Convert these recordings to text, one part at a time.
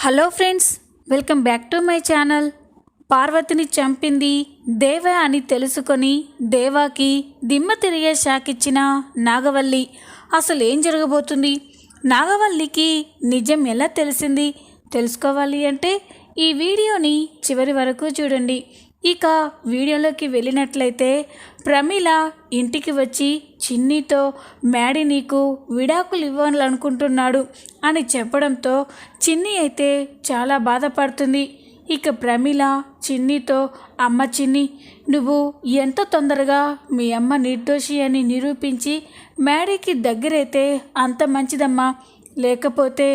Hello friends, welcome back to my channel. పార్వతిని చంపింది దేవ అని తెలుసుకొని దేవాకి దిమ్మ తిరిగే షాక్ ఇచ్చిన నాగవల్లి. అసలు ఏం జరగబోతుంది? నాగవల్లికి నిజం ఎలా తెలిసింది? తెలుసుకోవాలి అంటే ఈ వీడియోని చివరి వరకు చూడండి. ఇక వీడియోలోకి వెళ్ళినట్లయితే ప్రమీల ఇంటికి వచ్చి చిన్నితో మ్యాడీ నీకు విడాకులు ఇవ్వాలనుకుంటున్నాడు అని చెప్పడంతో చిన్ని అయితే చాలా బాధపడుతుంది. ఇక ప్రమీల చిన్నితో అమ్మ చిన్ని, నువ్వు ఎంత తొందరగా మీ అమ్మ నిర్దోషి అని నిరూపించి మ్యాడీకి దగ్గరైతే అంత మంచిదమ్మా. లేకపోతే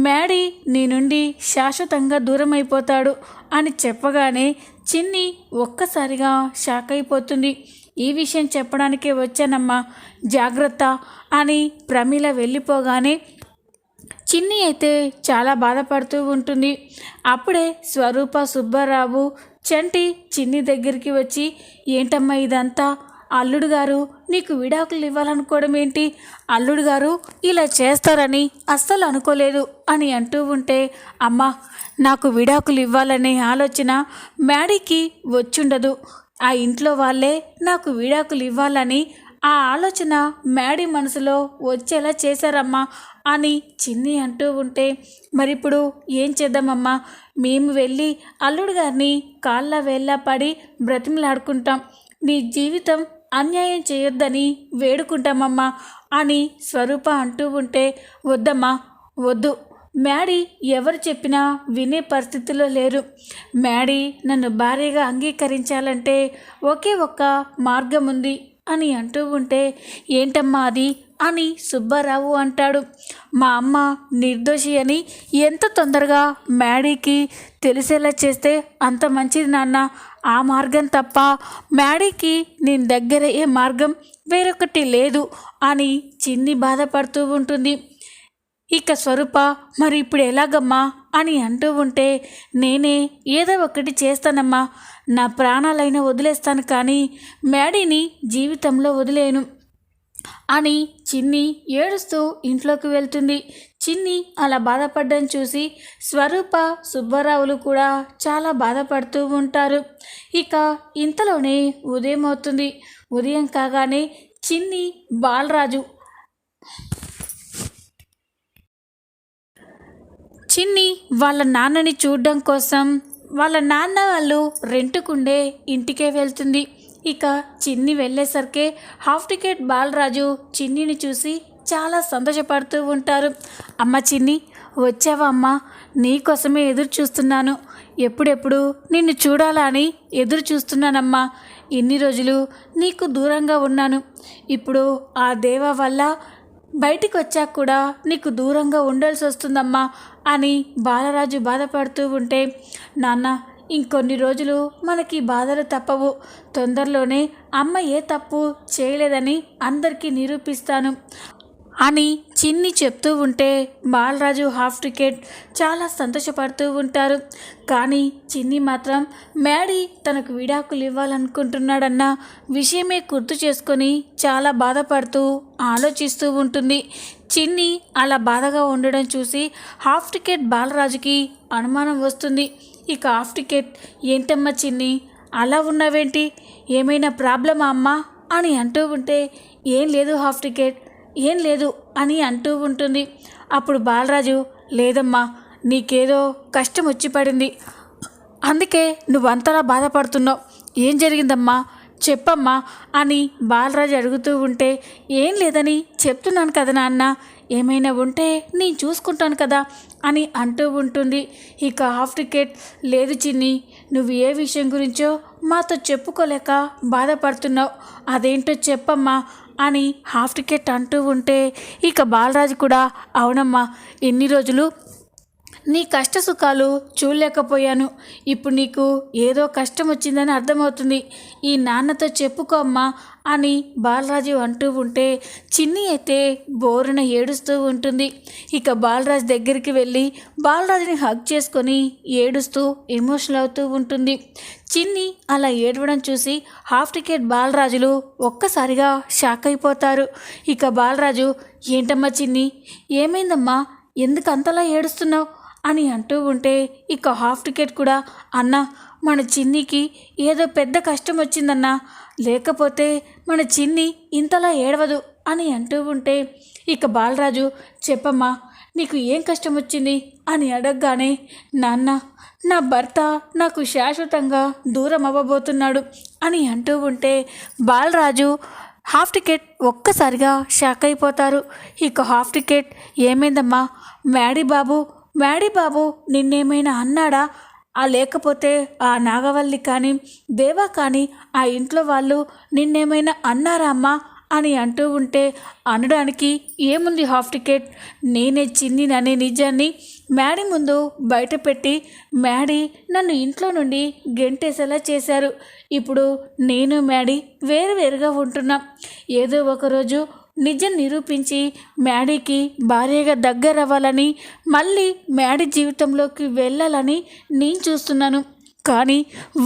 మ్యాడీ నీ నుండి శాశ్వతంగా దూరం అయిపోతాడు అని చెప్పగానే చిన్ని ఒక్కసారిగా షాక్ అయిపోతుంది. ఈ విషయం చెప్పడానికే వచ్చానమ్మా, జాగ్రత్త అని ప్రమీల వెళ్ళిపోగానే చిన్ని అయితే చాలా బాధపడుతూ ఉంటుంది. అప్పుడే స్వరూప, సుబ్బారావు, చంటి చిన్ని దగ్గరికి వచ్చి ఏంటమ్మా ఇదంతా? అల్లుడు గారు నీకు విడాకులు ఇవ్వాలనుకోవడం ఏంటి? అల్లుడు గారు ఇలా చేస్తారని అస్సలు అనుకోలేదు అని అంటూ ఉంటే, అమ్మా నాకు విడాకులు ఇవ్వాలనే ఆలోచన మ్యాడీకి వచ్చుండదు. ఆ ఇంట్లో వాళ్ళే నాకు విడాకులు ఇవ్వాలని ఆ ఆలోచన మ్యాడీ మనసులో వచ్చేలా చేశారమ్మా అని చిన్ని అంటూ ఉంటే, మరిప్పుడు ఏం చేద్దామమ్మా? మేము వెళ్ళి అల్లుడు గారిని కాళ్ళ వేళ్ళ పడి బ్రతిమలాడుకుంటాం, నీ జీవితం అన్యాయం చేయొద్దని వేడుకుంటామమ్మా అని స్వరూప అంటూ ఉంటే, వద్దమ్మా వద్దు, మ్యాడీ ఎవరు చెప్పినా వినే పరిస్థితిలో లేరు. మ్యాడీ నన్ను భార్యగా అంగీకరించాలంటే ఒకే ఒక్క మార్గం ఉంది అని అంటూ ఉంటే, ఏంటమ్మా అది అని సుబ్బారావు అంటాడు. మా అమ్మ నిర్దోషి అని ఎంత తొందరగా మ్యాడీకి తెలిసేలా చేస్తే అంత మంచిది నాన్న. ఆ మార్గం తప్ప మ్యాడీకి నేను దగ్గరయ్యే మార్గం వేరొకటి లేదు అని చిన్ని బాధపడుతూ ఉంటుంది. ఇక స్వరూప మరి ఇప్పుడు ఎలాగమ్మా అని అంటూ ఉంటే, నేనే ఏదో ఒకటి చేస్తానమ్మా, నా ప్రాణాలైనా వదిలేస్తాను కానీ మ్యాడీని జీవితంలో వదిలేను అని చిన్ని ఏడుస్తూ ఇంట్లోకి వెళ్తుంది. చిన్ని అలా బాధపడ్డం చూసి స్వరూప, సుబ్బారావులు కూడా చాలా బాధపడుతూ ఉంటారు. ఇక ఇంతలోనే ఉదయం అవుతుంది. ఉదయం కాగానే చిన్ని, బాలరాజు చిన్ని వాళ్ళ నాన్నని చూడడం కోసం వాళ్ళ నాన్న వాళ్ళు రెంటుకుండే ఇంటికే వెళ్తుంది. ఇక చిన్ని వెళ్ళేసరికి హాఫ్ టికెట్ బాలరాజు చిన్నిని చూసి చాలా సంతోషపడుతూ ఉంటారు. అమ్మ చిన్ని, వచ్చావా అమ్మా? నీకోసమే ఎదురు చూస్తున్నాను, ఎప్పుడెప్పుడు నిన్ను చూడాలా అని ఎదురు చూస్తున్నానమ్మా. ఎన్ని రోజులు నీకు దూరంగా ఉన్నాను, ఇప్పుడు ఆ దేవ వల్ల బయటికి వచ్చాక కూడా నీకు దూరంగా ఉండాల్సి వస్తుందమ్మా అని బాలరాజు బాధపడుతూ ఉంటే, నాన్న ఇంకొన్ని రోజులు మనకి బాధలు తప్పవు, తొందరలోనే అమ్మ ఏ తప్పు చేయలేదని అందరికీ నిరూపిస్తాను అని చిన్ని చెప్తూ ఉంటే బాలరాజు, హాఫ్ టికెట్ చాలా సంతోషపడుతూ ఉంటారు. కానీ చిన్ని మాత్రం మ్యాడీ తనకు విడాకులు ఇవ్వాలనుకుంటున్నాడన్న విషయమే గుర్తు చేసుకొని చాలా బాధపడుతూ ఆలోచిస్తూ ఉంటుంది. చిన్ని అలా బాధగా ఉండడం చూసి హాఫ్ టికెట్ బాలరాజుకి అనుమానం వస్తుంది. ఇక హాఫ్ టికెట్, ఏంటమ్మా చిన్ని అలా ఉన్నావేంటి? ఏమైనా ప్రాబ్లమా అమ్మా అని అంటూ ఉంటే, ఏం లేదు హాఫ్ టికెట్, ఏం లేదు అని అంటూ ఉంటుంది. అప్పుడు బాలరాజు, లేదమ్మా నీకేదో కష్టం వచ్చి పడింది, అందుకే నువ్వంతలా బాధపడుతున్నావు, ఏం జరిగిందమ్మా చెప్పమ్మా అని బాలరాజు అడుగుతూ ఉంటే, ఏం లేదని చెప్తున్నాను కదా నాన్న, ఏమైనా ఉంటే నేను చూసుకుంటాను కదా అని అంటూ ఉంటుంది. ఇక హాఫ్ టికెట్, లేదు చిన్ని, నువ్వు ఏ విషయం గురించో మాతో చెప్పుకోలేక బాధపడుతున్నావు, అదేంటో చెప్పమ్మా అని హాఫ్ టికెట్ అంటూ ఉంటే, ఇక బాలరాజు కూడా, అవునమ్మా ఎన్ని రోజులు నీ కష్ట సుఖాలు చూడలేకపోయాను, ఇప్పుడు నీకు ఏదో కష్టం వచ్చిందని అర్థమవుతుంది, ఈ నాన్నతో చెప్పుకో అమ్మా అని బాలరాజు అంటూ ఉంటే చిన్ని అయితే బోరున ఏడుస్తూ ఉంటుంది. ఇక బాలరాజు దగ్గరికి వెళ్ళి బాలరాజుని హగ్ చేసుకొని ఏడుస్తూ ఎమోషనల్ అవుతూ ఉంటుంది. చిన్ని అలా ఏడవడం చూసి హాఫ్ టికెట్ బాలరాజులు ఒక్కసారిగా షాక్ అయిపోతారు. ఇక బాలరాజు, ఏంటమ్మా చిన్ని, ఏమైందమ్మా, ఎందుకు అంతలా ఏడుస్తున్నావు అని అంటూ ఉంటే ఇక హాఫ్ టికెట్ కూడా అన్న మన చిన్నికి ఏదో పెద్ద కష్టం వచ్చిందన్నా, లేకపోతే మన చిన్ని ఇంతలా ఏడవదు అని అంటూ ఉంటే ఇక బాలరాజు చెప్పమ్మా నీకు ఏం కష్టం వచ్చింది అని అడగగానే నాన్న నా భర్త నాకు శాశ్వతంగా దూరం అవ్వబోతున్నాడు అని అంటూ ఉంటే బాలరాజు హాఫ్ టికెట్ ఒక్కసారిగా షాక్ అయిపోతారు. ఇక హాఫ్ టికెట్ ఏమైందమ్మా, మ్యాడీ బాబు నిన్నేమైనా అన్నాడా, లేకపోతే ఆ నాగవల్లి కానీ దేవా కానీ ఆ ఇంట్లో వాళ్ళు నిన్నేమైనా అన్నారా అమ్మా అని అంటూ ఉంటే అనడానికి ఏముంది హాఫ్ టికెట్, నేనే చిన్నిననే నిజాన్ని మ్యాడీ ముందు బయట పెట్టి మ్యాడీ నన్ను ఇంట్లో నుండి గెంటేసేలా చేశారు. ఇప్పుడు నేను మ్యాడీ వేరువేరుగా ఉంటున్నాం. ఏదో ఒకరోజు నిజం నిరూపించి మ్యాడీకి భార్యగా దగ్గరవ్వాలని, మళ్ళీ మ్యాడీ జీవితంలోకి వెళ్ళాలని నేను చూస్తున్నాను. కానీ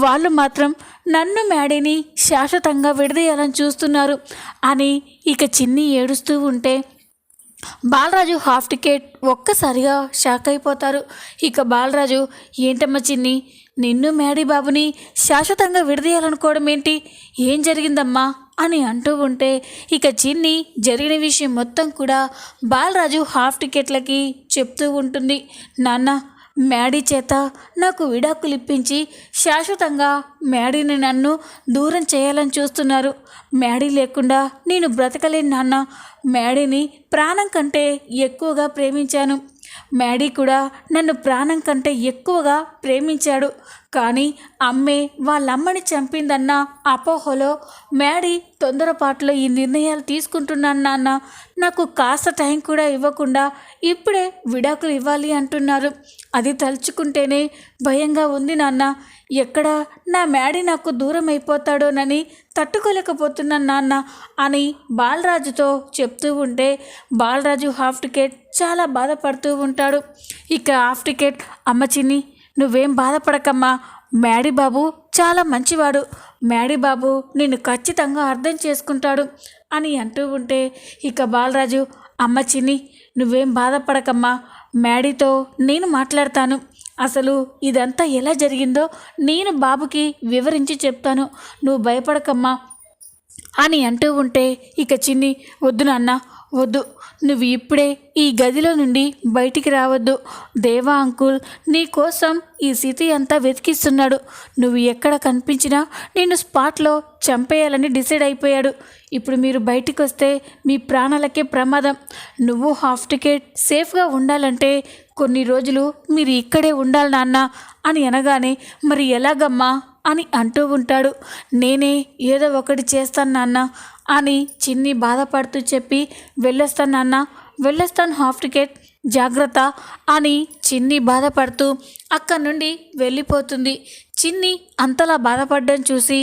వాళ్ళు మాత్రం నన్ను మ్యాడీని శాశ్వతంగా విడదీయాలని చూస్తున్నారు అని ఇక చిన్ని ఏడుస్తూ ఉంటే బాలరాజు హాఫ్ టికెట్ ఒక్కసారిగా షాక్ అయిపోతారు. ఇక బాలరాజు ఏంటమ్మా చిన్ని, నిన్ను మ్యాడీ బాబుని శాశ్వతంగా విడదీయాలనుకోవడం ఏంటి, ఏం జరిగిందమ్మా అని అంటూ ఉంటే ఇక చిన్ని జరిగిన విషయం మొత్తం కూడా బాలరాజు హాఫ్ టికెట్లకి చెప్తూ ఉంటుంది. నాన్న మ్యాడీ చేత నాకు విడాకులు ఇప్పించి శాశ్వతంగా మ్యాడీని నన్ను దూరం చేయాలని చూస్తున్నారు. మ్యాడీ లేకుండా నేను బ్రతకలేను నాన్న. మ్యాడీని ప్రాణం కంటే ఎక్కువగా ప్రేమించాను. మ్యాడీ కూడా నన్ను ప్రాణం కంటే ఎక్కువగా ప్రేమించాడు. కానీ అమ్మే వాళ్ళమ్మని చంపిందన్న అపోహలో మ్యాడీ తొందరపాటులో ఈ నిర్ణయాలు తీసుకుంటున్నాను నాన్న. నాకు కాస్త టైం కూడా ఇవ్వకుండా ఇప్పుడే విడాకులు ఇవ్వాలి అంటున్నారు. అది తలుచుకుంటేనే భయంగా ఉంది నాన్న. ఎక్కడ నా మ్యాడీ నాకు దూరం అయిపోతాడోనని తట్టుకోలేకపోతున్నాను నాన్న అని బాలరాజుతో చెప్తూ ఉంటే బాలరాజు హాఫ్ టికెట్ చాలా బాధపడుతూ ఉంటాడు. ఇక హాఫ్ టికెట్ అమ్మ చిన్ని నువ్వేం బాధపడకమ్మా, మ్యాడీ బాబు చాలా మంచివాడు, మ్యాడీ బాబు నిన్ను ఖచ్చితంగా అర్థం చేసుకుంటాడు అని అంటూ ఉంటే ఇక బాలరాజు అమ్మ చిన్ని నువ్వేం బాధపడకమ్మా, మ్యాడీతో నేను మాట్లాడతాను. అసలు ఇదంతా ఎలా జరిగిందో నేను బాబుకి వివరించి చెప్తాను, నువ్వు భయపడకమ్మా అని అంటూ ఉంటే ఇక చిన్ని వద్దు నాన్న వద్దు, నువ్వు ఇప్పుడే ఈ గదిలో నుండి బయటికి రావద్దు. దేవా అంకుల్ నీ కోసం ఈ సిటీ అంతా వెతికిస్తున్నాడు. నువ్వు ఎక్కడ కనిపించినా నేను స్పాట్లో చంపేయాలని డిసైడ్ అయిపోయాడు. ఇప్పుడు మీరు బయటికి వస్తే మీ ప్రాణాలకే ప్రమాదం. నువ్వు హాఫ్ టికెట్ సేఫ్గా ఉండాలంటే కొన్ని రోజులు మీరు ఇక్కడే ఉండాలి నాన్న అని అనగానే మరి ఎలాగమ్మా అని అంటూ ఉంటాడు. నేనే ఏదో ఒకటి చేస్తాను నాన్న అని చిన్ని బాధపడుతూ చెప్పి వెళ్ళొస్తాను నాన్న, వెళ్ళొస్తాను హాఫ్ టికెట్ జాగ్రత్త అని చిన్ని బాధపడుతూ అక్కడి నుండి వెళ్ళిపోతుంది. చిన్ని అంతలా బాధపడడం చూసి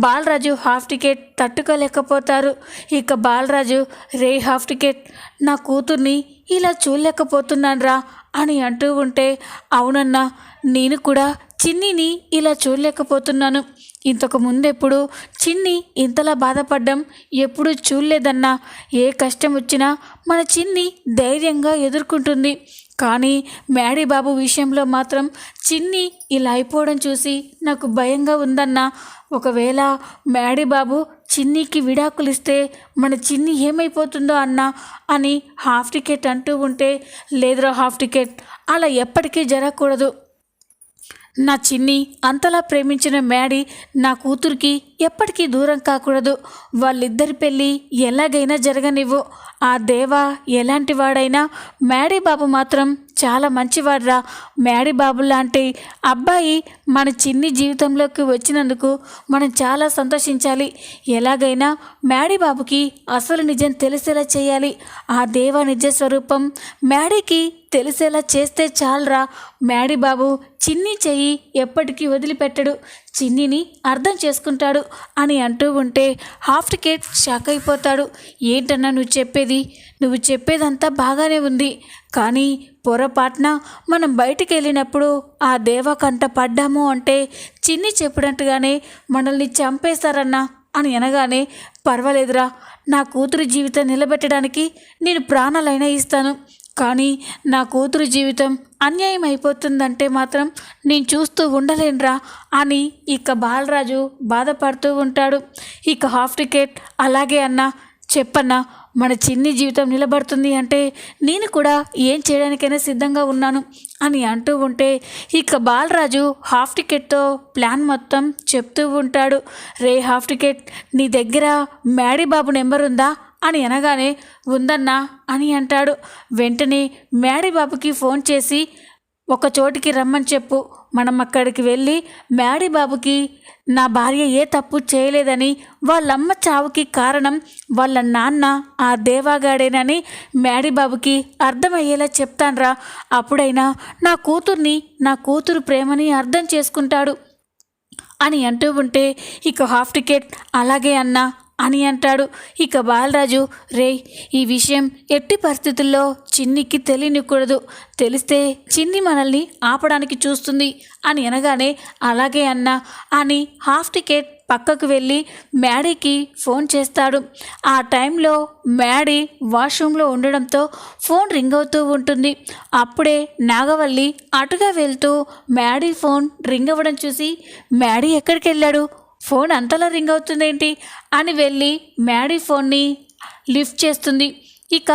బాలరాజు హాఫ్ టికెట్ తట్టుకోలేకపోతారు. ఇక బాలరాజు రే హాఫ్ టికెట్ నా కూతుర్ని ఇలా చూడలేకపోతున్నాను రా అని అంటూ ఉంటే అవునన్నా నేను కూడా చిన్నిని ఇలా చూడలేకపోతున్నాను. ఇంతకు ముందెప్పుడు చిన్ని ఇంతలా బాధపడ్డం ఎప్పుడూ చూడలేదన్నా. ఏ కష్టం వచ్చినా మన చిన్ని ధైర్యంగా ఎదుర్కొంటుంది. కానీ మ్యాడీ బాబు విషయంలో మాత్రం చిన్ని ఇలా అయిపోవడం చూసి నాకు భయంగా ఉందన్నా. ఒకవేళ మ్యాడీ బాబు చిన్నికి విడాకులు ఇస్తే మన చిన్ని ఏమైపోతుందో అన్నా అని హాఫ్ టికెట్ అంటూ ఉంటే లేదురా హాఫ్ టికెట్ అలా ఎప్పటికీ జరగకూడదు. నా చిన్ని అంతలా ప్రేమించిన మ్యాడీ నా కూతురికి ఎప్పటికీ దూరం కాకూడదు. వాళ్ళిద్దరి పెళ్ళి ఎలాగైనా జరగనివ్వు. ఆ దేవా ఎలాంటి వాడైనా మ్యాడీ బాబు మాత్రం చాలా మంచివాడురా. మ్యాడీ బాబు లాంటి అబ్బాయి మన చిన్ని జీవితంలోకి వచ్చినందుకు మనం చాలా సంతోషించాలి. ఎలాగైనా మ్యాడీ బాబుకి అసలు నిజం తెలిసేలా చేయాలి. ఆ దేవా నిజ స్వరూపం మ్యాడీకి తెలిసేలా చేస్తే చాలరా. మ్యాడీ బాబు చిన్ని చెయ్యి ఎప్పటికీ వదిలిపెట్టడు, చిన్నిని అర్థం చేసుకుంటాడు అని అంటూ ఉంటే హాఫ్ టికెట్ షాక్ అయిపోతాడు. ఏంటన్నా నువ్వు చెప్పేదంతా బాగానే ఉంది, కానీ పొరపాటున మనం బయటికి వెళ్ళినప్పుడు ఆ దేవా కంట పడ్డాము అంటే చిన్ని చెప్పినట్టుగానే మనల్ని చంపేస్తారన్నా అని అనగానే పర్వాలేదురా, నా కూతురు జీవితం నిలబెట్టడానికి నేను ప్రాణాలైనా ఇస్తాను. కానీ నా కూతురు జీవితం అన్యాయం అయిపోతుందంటే మాత్రం నేను చూస్తూ ఉండలేనురా అని ఇక బాలరాజు బాధపడుతూ ఉంటాడు. ఇక హాఫ్ టికెట్ అలాగే అన్న చెప్పన్నా, మన చిన్ని జీవితం నిలబడుతుంది అంటే నేను కూడా ఏం చేయడానికైనా సిద్ధంగా ఉన్నాను అని అంటూ ఉంటే ఇక బాలరాజు హాఫ్ టికెట్తో ప్లాన్ మొత్తం చెప్తూ ఉంటాడు. రే హాఫ్ టికెట్, నీ దగ్గర మ్యాడీ బాబు నెంబర్ ఉందా అని అనగానే ఉందన్నా అని అంటాడు. వెంటనే మ్యాడీ బాబుకి ఫోన్ చేసి ఒక చోటికి రమ్మని చెప్పు, మనం అక్కడికి వెళ్ళి మ్యాడీ బాబుకి నా భార్య ఏ తప్పు చేయలేదని, వాళ్ళమ్మ చావుకి కారణం వాళ్ళ నాన్న ఆ దేవాగాడేనని మ్యాడీ బాబుకి అర్థమయ్యేలా చెప్తాన్రా. అప్పుడైనా నా కూతుర్ని, నా కూతురు ప్రేమని అర్థం చేసుకుంటాడు అని అంటూ ఉంటే ఇక హాఫ్ టికెట్ అలాగే అన్నా అని అంటాడు. ఇక బాలరాజు, రే ఈ విషయం ఎట్టి పరిస్థితుల్లో చిన్నికి తెలియనికూడదు, తెలిస్తే చిన్ని మనల్ని ఆపడానికి చూస్తుంది అని అనగానే అలాగే అన్నా అని హాఫ్ టికెట్ పక్కకు వెళ్ళి మ్యాడీకి ఫోన్ చేస్తాడు. ఆ టైంలో మ్యాడీ వాష్రూమ్లో ఉండడంతో ఫోన్ రింగ్ అవుతూ ఉంటుంది. అప్పుడే నాగవల్లి అటుగా వెళ్తూ మ్యాడీ ఫోన్ రింగ్ అవ్వడం చూసి, మ్యాడీ ఎక్కడికి వెళ్ళాడు, ఫోన్ అంతలా రింగ్ అవుతుందేంటి అని వెళ్ళి మ్యాడీ ఫోన్ని లిఫ్ట్ చేస్తుంది. ఇక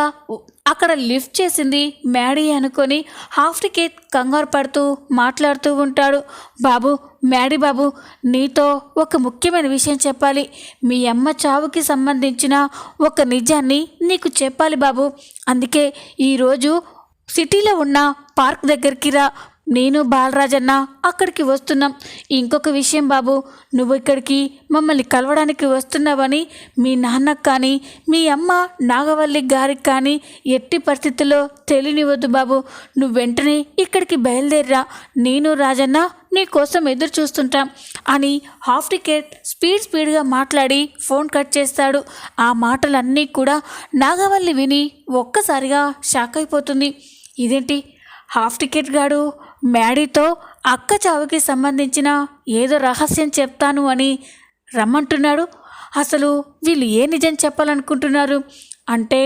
అక్కడ లిఫ్ట్ చేసింది మ్యాడీ అనుకొని హాఫ్ టికెట్ కంగారు పడుతూ మాట్లాడుతూ ఉంటాడు. బాబు, మ్యాడీ బాబు, నీతో ఒక ముఖ్యమైన విషయం చెప్పాలి. మీ అమ్మ చావుకి సంబంధించిన ఒక నిజాన్ని నీకు చెప్పాలి బాబు. అందుకే ఈరోజు సిటీలో ఉన్న పార్క్ దగ్గరికి రా, నేను బాలరాజన్న అక్కడికి వస్తున్నాం. ఇంకొక విషయం బాబు, నువ్వు ఇక్కడికి మమ్మల్ని కలవడానికి వస్తున్నావని మీ నాన్నకు కానీ మీ అమ్మ నాగవల్లి గారికి కానీ ఎట్టి పరిస్థితుల్లో తెలియనివద్దు బాబు. నువ్వు వెంటనే ఇక్కడికి బయలుదేరిరా, నేను రాజన్న నీ కోసం ఎదురు చూస్తుంటాం అని హాఫ్ టికెట్ స్పీడ్గా మాట్లాడి ఫోన్ కట్ చేస్తాడు. ఆ మాటలన్నీ కూడా నాగవల్లి విని ఒక్కసారిగా షాక్ అయిపోతుంది. ఇదేంటి, హాఫ్ టికెట్ గాడు మ్యాడీతో అక్క చావుకి సంబంధించిన ఏదో రహస్యం చెప్తాను అని రమ్మంటున్నాడు. అసలు వీళ్ళు ఏ నిజం చెప్పాలనుకుంటున్నారు అంటే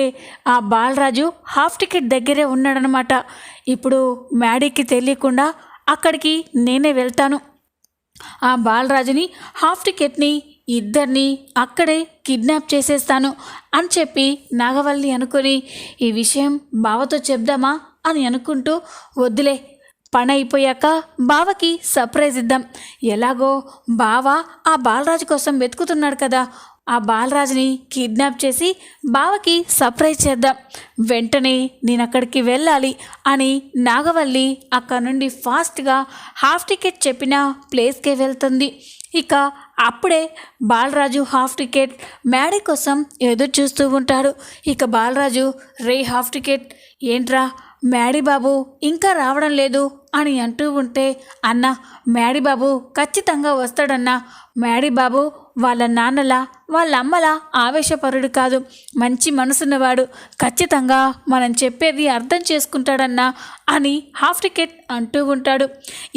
ఆ బాలరాజు హాఫ్ టికెట్ దగ్గరే ఉన్నాడనమాట. ఇప్పుడు మ్యాడీకి తెలియకుండా అక్కడికి నేనే వెళ్తాను, ఆ బాలరాజుని హాఫ్ టికెట్ని ఇద్దరిని అక్కడే కిడ్నాప్ చేసేస్తాను అని చెప్పి నాగవల్లి అనుకొని ఈ విషయం బావతో చెప్దామా అని అనుకుంటూ, వద్దులే, పని అయిపోయాక బావకి సర్ప్రైజ్ ఇద్దాం. ఎలాగో బావ ఆ బాలరాజు కోసం వెతుకుతున్నాడు కదా, ఆ బాలరాజుని కిడ్నాప్ చేసి బావకి సర్ప్రైజ్ చేద్దాం. వెంటనే నేను అక్కడికి వెళ్ళాలి అని నాగవల్లి అక్కడ నుండి ఫాస్ట్గా హాఫ్ టికెట్ చెప్పిన ప్లేస్కే వెళ్తుంది. ఇక అప్పుడే బాలరాజు హాఫ్ టికెట్ మ్యాడీ కోసం ఎదురు చూస్తూ ఉంటాడు. ఇక బాలరాజు, రే హాఫ్ టికెట్, ఏంట్రా మ్యాడీ బాబు ఇంకా రావడం లేదు అని అంటూ ఉంటే, అన్న మ్యాడీ బాబు ఖచ్చితంగా వస్తాడన్నా. మ్యాడీ బాబు వాళ్ళ నాన్నలా వాళ్ళ అమ్మలా ఆవేశపరుడు కాదు, మంచి మనసున్నవాడు, ఖచ్చితంగా మనం చెప్పేది అర్థం చేసుకుంటాడన్నా అని హాఫ్ టికెట్ అంటూ ఉంటాడు.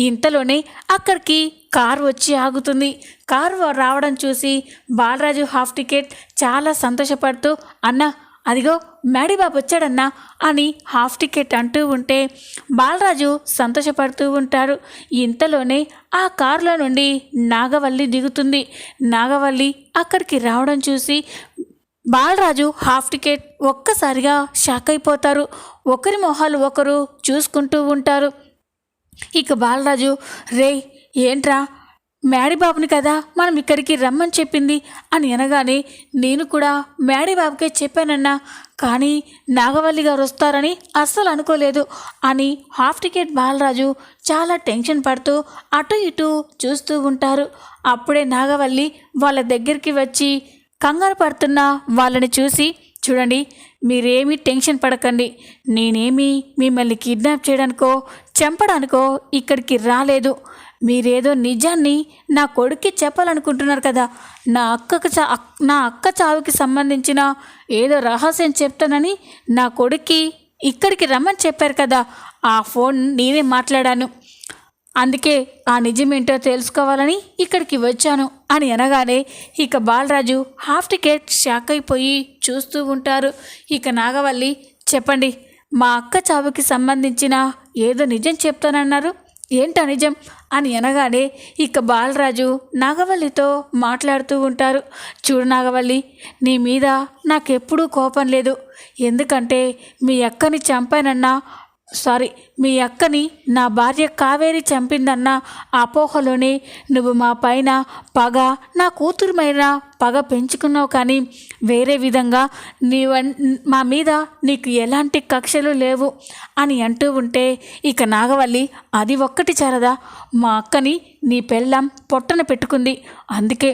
ఇంతలోనే అక్కడికి కారు వచ్చి ఆగుతుంది. కారు రావడం చూసి బాలరాజు హాఫ్ టికెట్ చాలా సంతోషపడుతూ, అన్న అదిగో మ్యాడీ బాబు వచ్చాడన్నా అని హాఫ్ టికెట్ అంటూ ఉంటే బాలరాజు సంతోషపడుతూ ఉంటాడు. ఇంతలోనే ఆ కారులో నుండి నాగవల్లి దిగుతుంది. నాగవల్లి అక్కడికి రావడం చూసి బాలరాజు హాఫ్ టికెట్ ఒక్కసారిగా షాక్ అయిపోతారు. ఒకరి మొహాలు ఒకరు చూసుకుంటూ ఉంటారు. ఇక బాలరాజు, రే ఏంట్రా, మ్యాడీ బాబుని కదా మనం ఇక్కడికి రమ్మని చెప్పింది అని అనగానే, నేను కూడా మ్యాడీ బాబుకే చెప్పానన్నా, కానీ నాగవల్లి గారు వస్తారని అస్సలు అనుకోలేదు అని హాఫ్ టికెట్ బాలరాజు చాలా టెన్షన్ పడుతూ అటు ఇటు చూస్తూ ఉంటారు. అప్పుడే నాగవల్లి వాళ్ళ దగ్గరికి వచ్చి కంగారు పడుతున్న వాళ్ళని చూసి, చూడండి, మీరేమీ టెన్షన్ పడకండి, నేనేమీ మిమ్మల్ని కిడ్నాప్ చేయడానికో చంపడానికో ఇక్కడికి రాలేదు. మీరేదో నిజాన్ని నా కొడుక్కి చెప్పాలనుకుంటున్నారు కదా, నా అక్క చావుకి సంబంధించిన ఏదో రహస్యం చెప్తానని నా కొడుక్కి ఇక్కడికి రమ్మని చెప్పారు కదా, ఆ ఫోన్ నేనే మాట్లాడాను, అందుకే ఆ నిజమేంటో తెలుసుకోవాలని ఇక్కడికి వచ్చాను అని అనగానే ఇక బాలరాజు హాఫ్ టికెట్ షాక్ అయిపోయి చూస్తూ ఉంటారు. ఇక నాగవల్లి, చెప్పండి, మా అక్క చావుకి సంబంధించిన ఏదో నిజం చెప్తానన్నారు, ఏంటా నిజం అని అనగానే ఇక బాలరాజు నాగవల్లితో మాట్లాడుతూ ఉంటారు. చూడు నాగవల్లి, నీ మీద నాకెప్పుడూ కోపం లేదు. ఎందుకంటే మీ అక్కని నా భార్య కావేరి చంపిందన్న అపోహలోనే నువ్వు మా పైన పగ, నా కూతురుమైన పగ పెంచుకున్నావు. కానీ వేరే విధంగా మా మీద నీకు ఎలాంటి కక్షలు లేవు అని అంటూ ఉంటే ఇక నాగవల్లి, అది ఒక్కటి చాలదా, మా అక్కని నీ పెళ్ళాం పొట్టన పెట్టుకుంది, అందుకే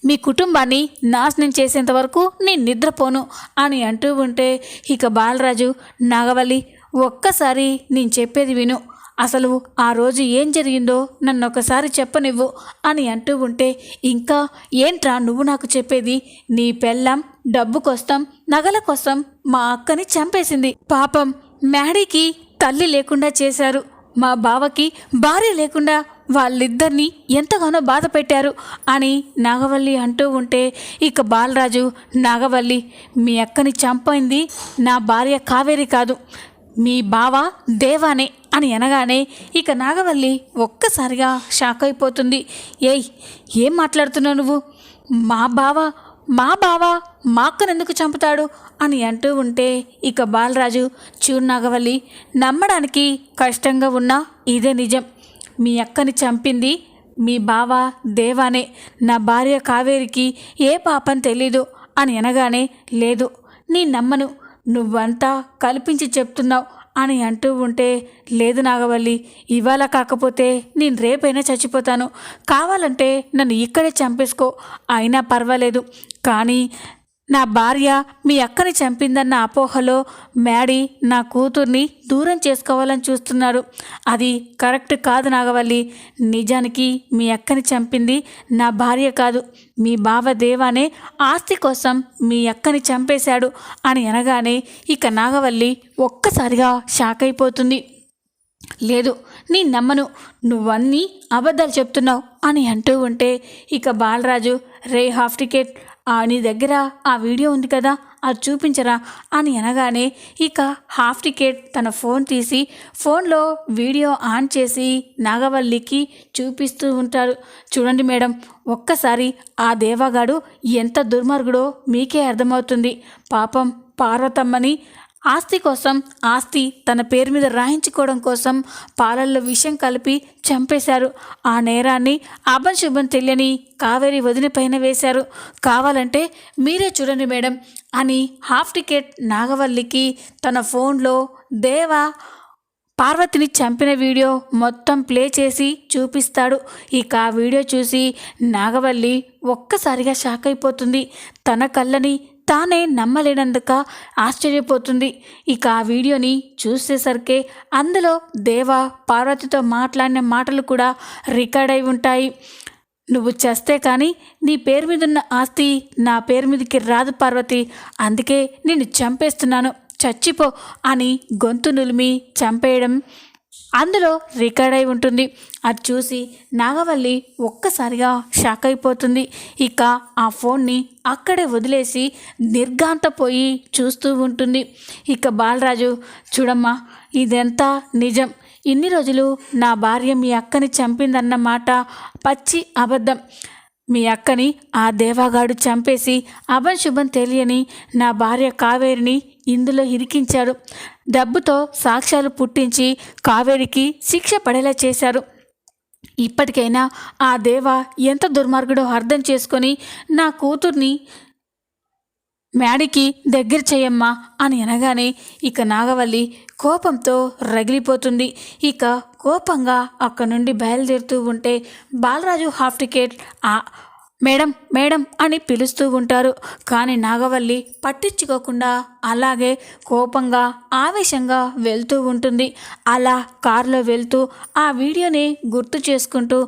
మీ కుటుంబాన్ని నాశనం చేసేంత వరకు నేను నిద్రపోను అని అంటూ ఉంటే ఇక బాలరాజు, నాగవల్లి ఒక్కసారి నేను చెప్పేది విను, అసలు ఆ రోజు ఏం జరిగిందో నన్ను ఒకసారి చెప్పనివ్వు అని అంటూ ఉంటే, ఇంకా ఏంట్రా నువ్వు నాకు చెప్పేది, నీ పెళ్ళాం డబ్బు కోసం నగల కోసం మా అక్కని చంపేసింది. పాపం మ్యాడీకి తల్లి లేకుండా చేశారు, మా బావకి భార్య లేకుండా వాళ్ళిద్దరినీ ఎంతగానో బాధ పెట్టారు అని నాగవల్లి అంటూ ఉంటే ఇక బాలరాజు, నాగవల్లి మీ అక్కని చంపింది నా భార్య కావేరి కాదు, మీ బావ దేవానే అని అనగానే ఇక నాగవల్లి ఒక్కసారిగా షాక్ అయిపోతుంది. ఏం మాట్లాడుతున్నావు నువ్వు, మా బావ మా అక్కనెందుకు చంపుతాడు అని అంటూ ఉంటే ఇక బాలరాజు, చూడు నాగవల్లి, నమ్మడానికి కష్టంగా ఉన్నా ఇదే నిజం, మీ అక్కని చంపింది మీ బావ దేవానే, నా భార్య కావేరికి ఏ పాపం తెలీదు అని అనగానే, లేదు నీ నమ్మను, నువ్వంతా కల్పించి చెప్తున్నావు అని అంటూ ఉంటే, లేదు నాగవల్లి, ఇవాళ కాకపోతే నేను రేపైనా చచ్చిపోతాను, కావాలంటే నన్ను ఇక్కడే చంపేసుకో, అయినా పర్వాలేదు, కానీ నా భార్య మీ అక్కని చంపిందన్న అపోహలో మ్యాడీ నా కూతుర్ని దూరం చేసుకోవాలని చూస్తున్నాడు, అది కరెక్ట్ కాదు నాగవల్లి, నిజానికి మీ అక్కని చంపింది నా భార్య కాదు, మీ బావ దేవానే ఆస్తి కోసం మీ అక్కని చంపేశాడు అని అనగానే ఇక నాగవల్లి ఒక్కసారిగా షాక్ అయిపోతుంది. లేదు నేను నమ్మను, నువ్వన్నీ అబద్ధాలు చెప్తున్నావు అని అంటూ ఉంటే ఇక బాలరాజు, రే హాఫ్ టికెట్, నీ దగ్గర ఆ వీడియో ఉంది కదా, అది చూపించరా అని అనగానే ఇక హాఫ్ టికెట్ తన ఫోన్ తీసి ఫోన్లో వీడియో ఆన్ చేసి నాగవల్లికి చూపిస్తూ ఉంటారు. చూడండి మేడం, ఒక్కసారి ఆ దేవగాడు ఎంత దుర్మార్గుడో మీకే అర్థమవుతుంది. పాపం పార్వతమ్మని ఆస్తి తన పేరు మీద రాయించుకోవడం కోసం పాలల్లో విషం కలిపి చంపేశారు. ఆ నేరాన్ని అభంశుభం తెలియని కావేరి వదిన పైన వేశారు. కావాలంటే మీరే చూడండి మేడం అని హాఫ్ టికెట్ నాగవల్లికి తన ఫోన్లో పార్వతిని చంపిన వీడియో మొత్తం ప్లే చేసి చూపిస్తాడు. ఇక ఆ వీడియో చూసి నాగవల్లి ఒక్కసారిగా షాక్ అయిపోతుంది. తన కళ్ళని తానే నమ్మలేనందుక ఆశ్చర్యపోతుంది. ఇక ఆ వీడియోని చూసేసరికి అందులో పార్వతితో మాట్లాడిన మాటలు కూడా రికార్డ్ అయి ఉంటాయి. నువ్వు చేస్తే కానీ నీ పేరు మీద ఉన్న ఆస్తి నా పేరు మీదకి రాదు పార్వతి, అందుకే నిన్ను చంపేస్తున్నాను, చచ్చిపో అని గొంతు నులిమి చంపేయడం అందులో రికార్డ్ అయి ఉంటుంది. అది చూసి నాగవల్లి ఒక్కసారిగా షాక్ అయిపోతుంది. ఇక ఆ ఫోన్ని అక్కడే వదిలేసి నిర్ఘాంతపోయి చూస్తూ ఉంటుంది. ఇక బాలరాజు, చూడమ్మా, ఇదంతా నిజం, ఇన్ని రోజులు నా భార్య మీ అక్కని చంపిందన్న మాట పచ్చి అబద్ధం. మీ అక్కని ఆ దేవగాడు చంపేసి అభంశుభం తెలియని నా భార్య కావేరిని ఇందులో ఇరికించాడు. డబ్బుతో సాక్ష్యాలు పుట్టించి కావేరికి శిక్ష పడేలా చేశారు. ఇప్పటికైనా ఆ దేవ ఎంత దుర్మార్గుడో అర్థం చేసుకొని నా కూతుర్ని మ్యాడీకి దగ్గర చేయమ్మా అని అనగానే ఇక నాగవల్లి కోపంతో రగిలిపోతుంది. ఇక కోపంగా అక్కడి నుండి బయలుదేరుతూ ఉంటే Balaraju half ticket madam madam అని పిలుస్తూ ఉంటారు. కానీ నాగవల్లి పట్టించుకోకుండా అలాగే కోపంగా ఆవేశంగా వెళ్తూ ఉంటుంది. అలా కారులో వెళ్తూ ఆ వీడియోని గుర్తు చేసుకుంటూ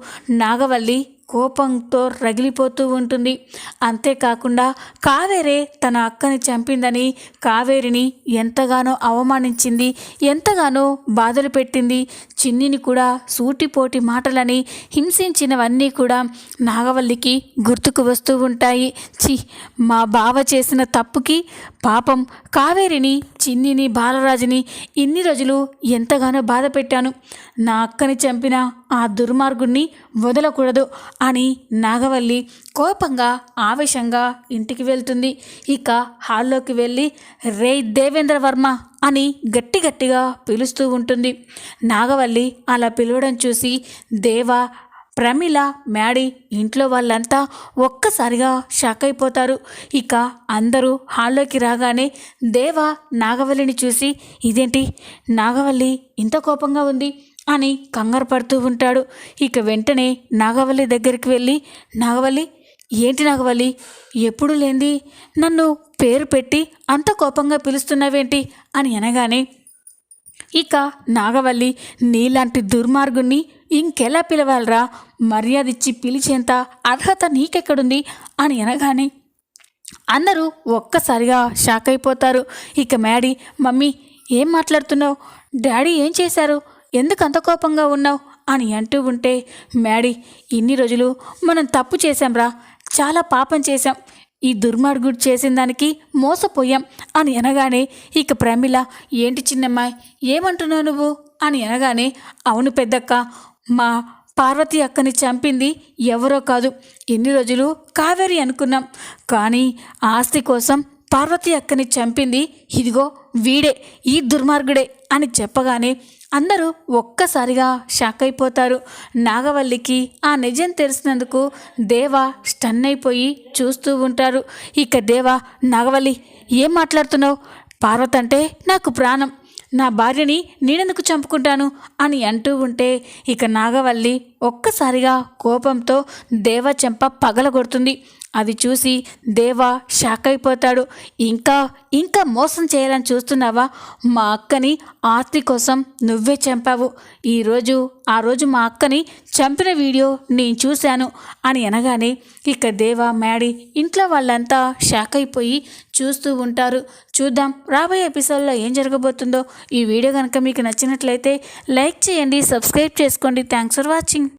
నాగవల్లి కోపంతో రగిలిపోతూ ఉంటుంది. అంతేకాకుండా కావేరే తన అక్కని చంపిందని కావేరిని ఎంతగానో అవమానించింది, ఎంతగానో బాధలు పెట్టింది. చిన్నిని కూడా సూటిపోటి మాటలని హింసించినవన్నీ కూడా నాగవల్లికి గుర్తుకు వస్తూ ఉంటాయి. మా బావ చేసిన తప్పుకి పాపం కావేరిని చిన్నిని బాలరాజుని ఇన్ని రోజులు ఎంతగానో బాధ పెట్టాను. నా అక్కని చంపిన ఆ దుర్మార్గుణ్ణి వదలకూడదు అని నాగవల్లి కోపంగా ఆవేశంగా ఇంటికి వెళ్తుంది. ఇక హాల్లోకి వెళ్ళి రే దేవేంద్ర వర్మ అని గట్టిగా పిలుస్తూ ఉంటుంది. నాగవల్లి అలా పిలవడం చూసి దేవ, ప్రమిళ, మ్యాడీ ఇంట్లో వాళ్ళంతా ఒక్కసారిగా షాక్ అయిపోతారు. ఇక అందరూ హాల్లోకి రాగానే దేవ నాగవల్లిని చూసి ఇదేంటి నాగవల్లి ఇంత కోపంగా ఉంది అని కంగారు పడుతూ ఉంటాడు. ఇక వెంటనే నాగవల్లి దగ్గరికి వెళ్ళి నాగవల్లి, ఏంటి నాగవల్లి, ఎప్పుడు లేంది నన్ను పేరు పెట్టి అంత కోపంగా పిలుస్తున్నావేంటి అని అనగానే ఇక నాగవల్లి, నీలాంటి దుర్మార్గుణ్ణి ఇంకెలా పిలవాలరా, మర్యాదిచ్చి పిలిచేంత అర్హత నీకెక్కడుంది అని అనగానే అందరూ ఒక్కసారిగా షాక్ అయిపోతారు. ఇక మ్యాడీ, మమ్మీ ఏం మాట్లాడుతున్నావు, డాడీ ఏం చేశారు, ఎందుకు అంత కోపంగా ఉన్నావు అని అంటూ ఉంటే మ్యాడీ, ఇన్ని రోజులు మనం తప్పు చేశాంరా, చాలా పాపం చేశాం, ఈ దుర్మార్గుడు చేసిన దానికి మోసపోయాం అని అనగానే ఇక ప్రమిళ, ఏంటి చిన్నమ్మాయి ఏమంటున్నావు నువ్వు అని అనగానే అవును పెద్దక్క, మా పార్వతి అక్కని చంపింది ఎవరో కాదు, ఎన్ని రోజులు కావేరి అనుకున్నాం, కానీ ఆస్తి కోసం పార్వతి అక్కని చంపింది ఇదిగో వీడే, ఈ దుర్మార్గుడే అని చెప్పగానే అందరూ ఒక్కసారిగా షాక్ అయిపోతారు. నాగవల్లికి ఆ నిజం తెలిసినందుకు దేవ స్టన్ అయిపోయి చూస్తూ ఉంటారు. ఇక దేవ, నాగవల్లి ఏం మాట్లాడుతున్నావు, పార్వతి అంటే నాకు ప్రాణం, నా భార్యని నేనెందుకు చంపుకుంటాను అని అంటూ ఉంటే ఇక నాగవల్లి ఒక్కసారిగా కోపంతో దేవ చెంప పగలగొడుతుంది. అది చూసి దేవ షాక్ అయిపోతాడు. ఇంకా మోసం చేయాలని చూస్తున్నావా, మా అక్కని ఆస్తి కోసం నువ్వే చంపావు, ఆ రోజు మా అక్కని చంపిన వీడియో నేను చూశాను అని అనగానే ఇక దేవ, మ్యాడీ ఇంట్లో వాళ్ళంతా షాక్ అయిపోయి చూస్తూ ఉంటారు. చూద్దాం రాబోయే ఎపిసోడ్లో ఏం జరగబోతుందో. ఈ వీడియో కనుక మీకు నచ్చినట్లయితే లైక్ చేయండి, సబ్స్క్రైబ్ చేసుకోండి. Thanks for watching.